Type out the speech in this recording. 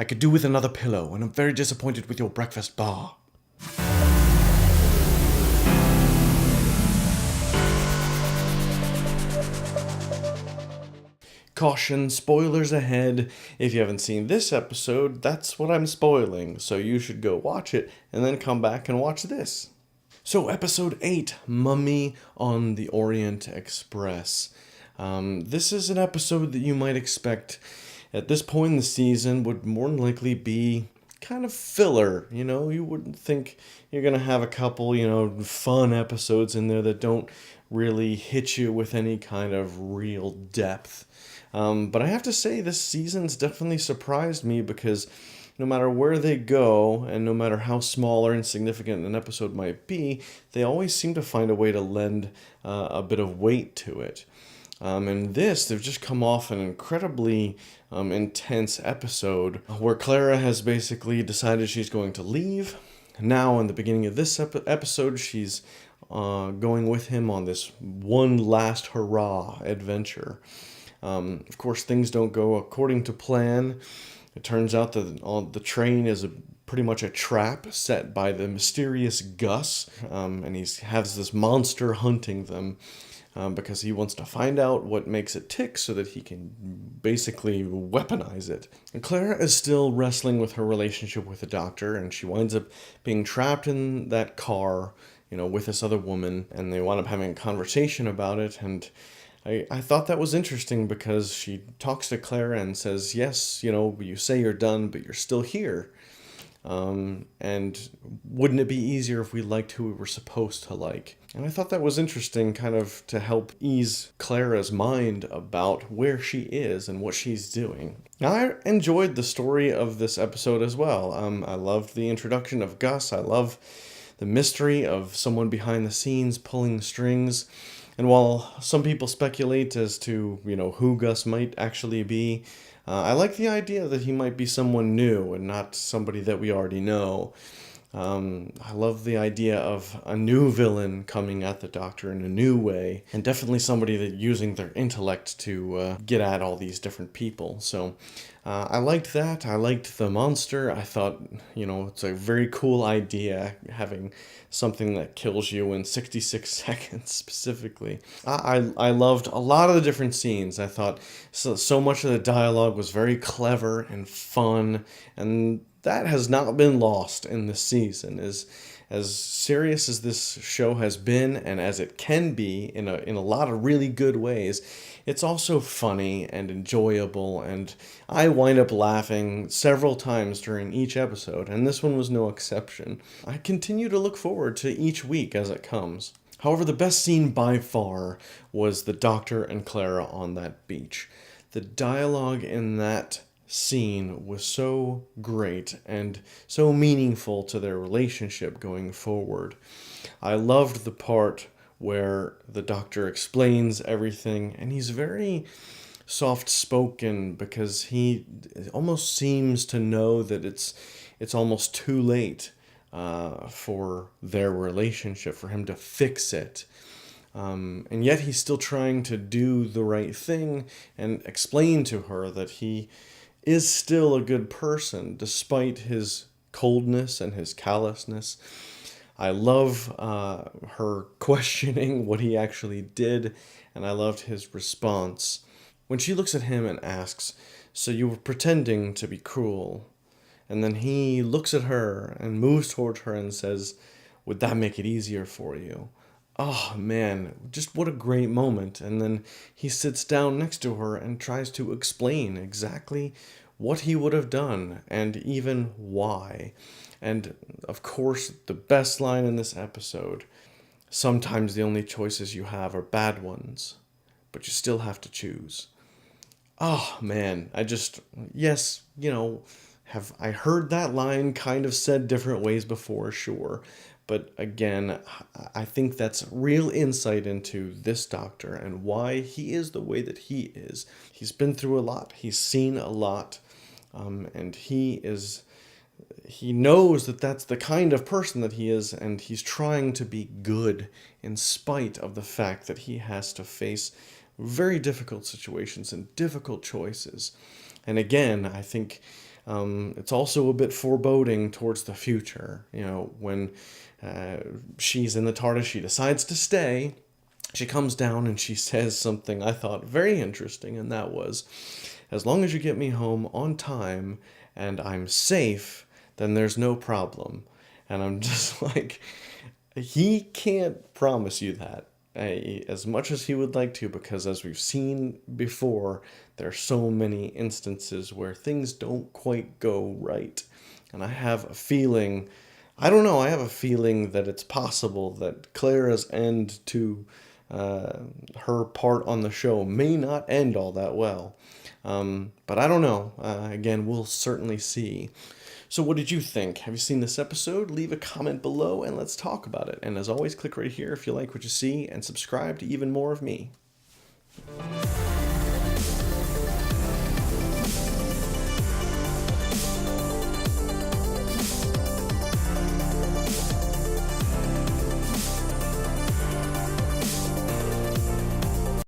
I could do with another pillow, and I'm very disappointed with your breakfast bar. Caution, spoilers ahead. If you haven't seen this episode, that's what I'm spoiling, so you should go watch it and then come back and watch this. So, episode 8, Mummy on the Orient Express. This is an episode that you might expect at this point in the season would more than likely be kind of filler. You wouldn't think you're going to have a couple, fun episodes in there that don't really hit you with any kind of real depth. But I have to say, this season's definitely surprised me because no matter where they go, and no matter how small or insignificant an episode might be, they always seem to find a way to lend a bit of weight to it. And this, they've just come off an incredibly intense episode where Clara has basically decided she's going to leave. Now, in the beginning of this episode, she's going with him on this one last hurrah adventure. Of course, things don't go according to plan. It turns out that the train is pretty much a trap set by the mysterious Gus, and he has this monster hunting them because he wants to find out what makes it tick so that he can basically weaponize it. And Clara is still wrestling with her relationship with the doctor, and she winds up being trapped in that car, with this other woman, and they wind up having a conversation about it, and I thought that was interesting because she talks to Clara and says, yes, you say you're done, but you're still here. And wouldn't it be easier if we liked who we were supposed to like? And I thought that was interesting, kind of to help ease Clara's mind about where she is and what she's doing. Now, I enjoyed the story of this episode as well. I loved the introduction of Gus. I love the mystery of someone behind the scenes pulling strings. And while some people speculate as to, who Gus might actually be, I like the idea that he might be someone new and not somebody that we already know. I love the idea of a new villain coming at the Doctor in a new way, and definitely somebody that using their intellect to get at all these different people. So I liked that. I liked the monster. I thought, it's a very cool idea, having something that kills you in 66 seconds specifically. I loved a lot of the different scenes. I thought so much of the dialogue was very clever and fun, and that has not been lost in this season. As serious as this show has been, and as it can be in a lot of really good ways, it's also funny and enjoyable, and I wind up laughing several times during each episode, and this one was no exception. I continue to look forward to each week as it comes. However, the best scene by far was the Doctor and Clara on that beach. The dialogue in that scene was so great and so meaningful to their relationship going forward. I loved the part where the Doctor explains everything, and he's very soft-spoken because he almost seems to know that it's almost too late for their relationship, for him to fix it. And yet he's still trying to do the right thing and explain to her that he is still a good person despite his coldness and his callousness. I love her questioning what he actually did, and I loved his response when she looks at him and asks, "So you were pretending to be cruel?" And then he looks at her and moves toward her and says, "Would that make it easier for you?" Oh man, just what a great moment. And then he sits down next to her and tries to explain exactly what he would have done and even why. And of course, the best line in this episode: sometimes the only choices you have are bad ones, but you still have to choose. Oh man, yes, have I heard that line kind of said different ways before, sure. But again, I think that's real insight into this Doctor and why he is the way that he is. He's been through a lot. He's seen a lot. And he knows that that's the kind of person that he is, and he's trying to be good in spite of the fact that he has to face very difficult situations and difficult choices. And again, I think It's also a bit foreboding towards the future. When she's in the TARDIS, she decides to stay. She comes down and she says something I thought very interesting, and that was, as long as you get me home on time and I'm safe, then there's no problem. And I'm just like, he can't promise you that, as much as he would like to, because as we've seen before, there are so many instances where things don't quite go right. And I have a feeling, I don't know, I have a feeling that it's possible that Clara's end to her part on the show may not end all that well. But I don't know. Again, we'll certainly see. So what did you think? Have you seen this episode? Leave a comment below and let's talk about it. And as always, click right here if you like what you see and subscribe to even more of me.